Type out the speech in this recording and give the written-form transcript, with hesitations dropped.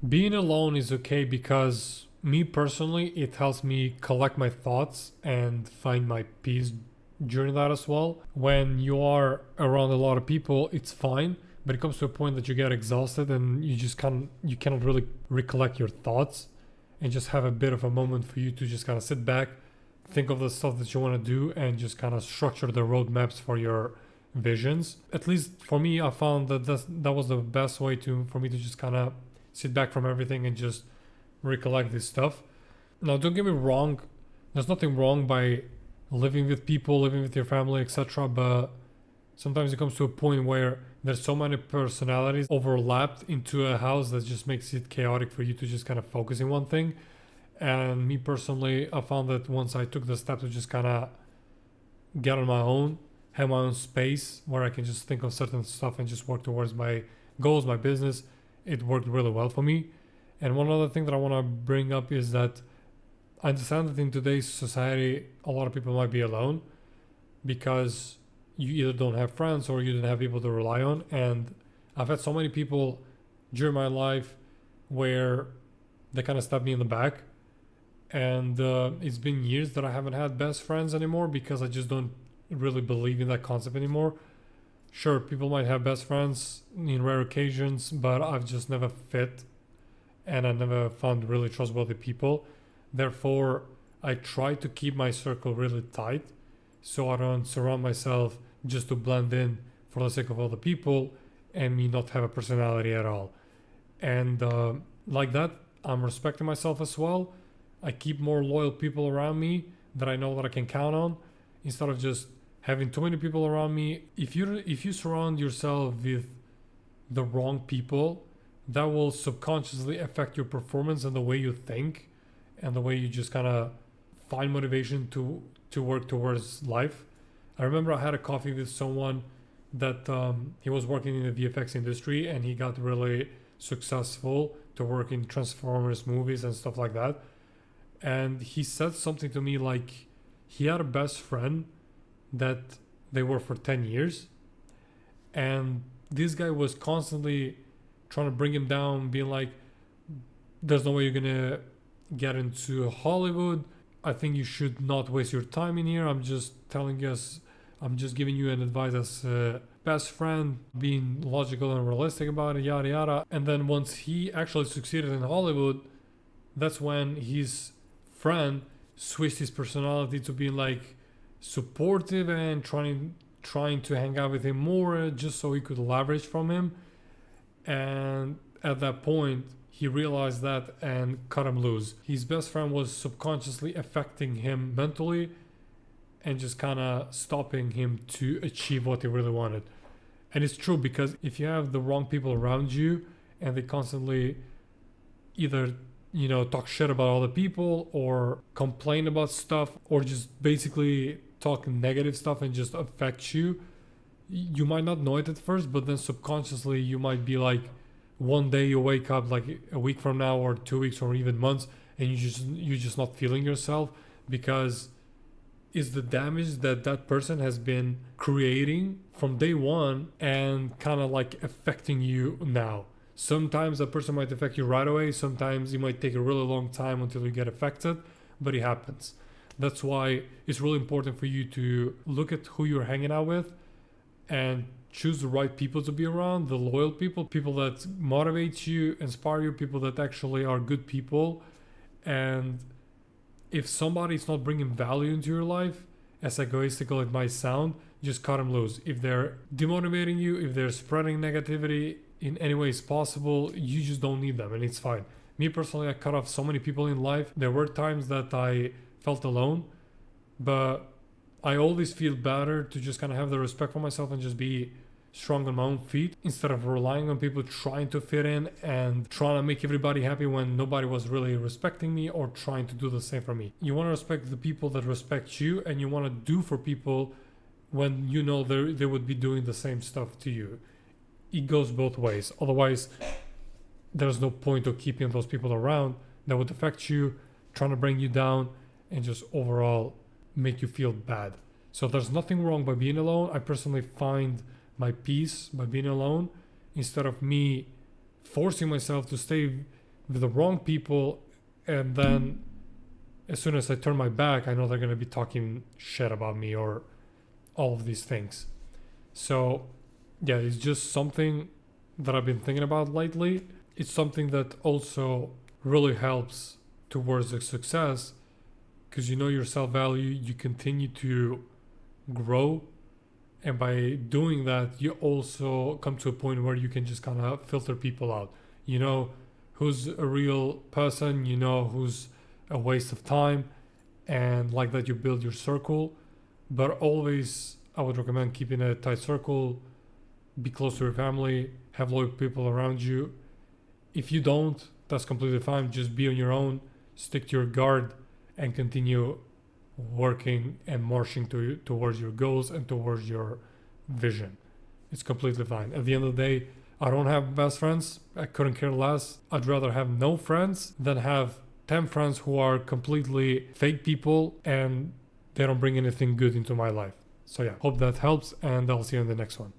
Being alone is okay because me personally, it helps me collect my thoughts and find my peace during that as well. When you are around a lot of people, it's fine, but it comes to a point that you get exhausted and you cannot really recollect your thoughts and just have a bit of a moment for you to just kind of sit back, think of the stuff that you want to do, and just kind of structure the roadmaps for your visions. At least for me, I found that that was the best way to for me to just kind of sit back from everything and just recollect this stuff. Now, don't get me wrong, there's nothing wrong by living with people, living with your family, etc. But sometimes it comes to a point where there's so many personalities overlapped into a house that just makes it chaotic for you to just kind of focus in one thing. And me personally, I found that once I took the step to just kind of get on my own, have my own space where I can just think of certain stuff and just work towards my goals, my business, it worked really well for me. And one other thing that I want to bring up is that I understand that in today's society, a lot of people might be alone because you either don't have friends or you don't have people to rely on. And I've had so many people during my life where they kind of stabbed me in the back. And it's been years that I haven't had best friends anymore because I just don't really believe in that concept anymore. Sure, people might have best friends in rare occasions, but I've just never fit and I never found really trustworthy people. Therefore, I try to keep my circle really tight so I don't surround myself just to blend in for the sake of other people and me not have a personality at all. And like that, I'm respecting myself as well. I keep more loyal people around me that I know that I can count on instead of just having too many people around me. If you surround yourself with the wrong people, that will subconsciously affect your performance and the way you think and the way you just kind of find motivation to work towards life. I remember I had a coffee with someone that he was working in the VFX industry and he got really successful to work in Transformers movies and stuff like that. And he said something to me like he had a best friend that they were for 10 years, and this guy was constantly trying to bring him down, being like, there's no way you're gonna get into Hollywood. I think you should not waste your time in here. I'm just giving you an advice as a best friend, being logical and realistic about it, yada yada. And then once he actually succeeded in Hollywood, that's when his friend switched his personality to being like supportive and trying to hang out with him more just so he could leverage from him. And at that point he realized that and cut him loose. His best friend was subconsciously affecting him mentally and just kind of stopping him to achieve what he really wanted. And it's true, because if you have the wrong people around you and they constantly either talk shit about other people or complain about stuff or just basically talk negative stuff and just affect you, you might not know it at first, but then subconsciously you might be like, one day you wake up like a week from now or 2 weeks or even months and you're just not feeling yourself, because it's the damage that that person has been creating from day one and kind of like affecting you now. Sometimes a person might affect you right away. Sometimes it might take a really long time until you get affected, but it happens. That's why it's really important for you to look at who you're hanging out with and choose the right people to be around, the loyal people, people that motivate you, inspire you, people that actually are good people. And if somebody is not bringing value into your life, as egoistical it might sound, just cut them loose. If they're demotivating you, if they're spreading negativity in any ways possible, you just don't need them, and it's fine. Me personally, I cut off so many people in life. There were times that I felt alone, but I always feel better to just kind of have the respect for myself and just be strong on my own feet instead of relying on people trying to fit in and trying to make everybody happy when nobody was really respecting me or trying to do the same for me. You want to respect the people that respect you, and you want to do for people when you know they would be doing the same stuff to you. It goes both ways. Otherwise, there's no point of keeping those people around that would affect you, trying to bring you down, and just overall make you feel bad. So there's nothing wrong by being alone. I personally find my peace by being alone instead of me forcing myself to stay with the wrong people, and then as soon as I turn my back, I know they're going to be talking shit about me or all of these things. So, yeah, it's just something that I've been thinking about lately. It's something that also really helps towards the success because you know your self value, you continue to grow, and by doing that, you also come to a point where you can just kind of filter people out. You know who's a real person, you know who's a waste of time, and like that, you build your circle. But always, I would recommend keeping a tight circle, be close to your family, have loyal people around you. If you don't, that's completely fine. Just be on your own, stick to your guard, and continue working and marching towards your goals and towards your vision. It's completely fine. At the end of the day, I don't have best friends. I couldn't care less. I'd rather have no friends than have 10 friends who are completely fake people and they don't bring anything good into my life. So yeah, hope that helps, and I'll see you in the next one.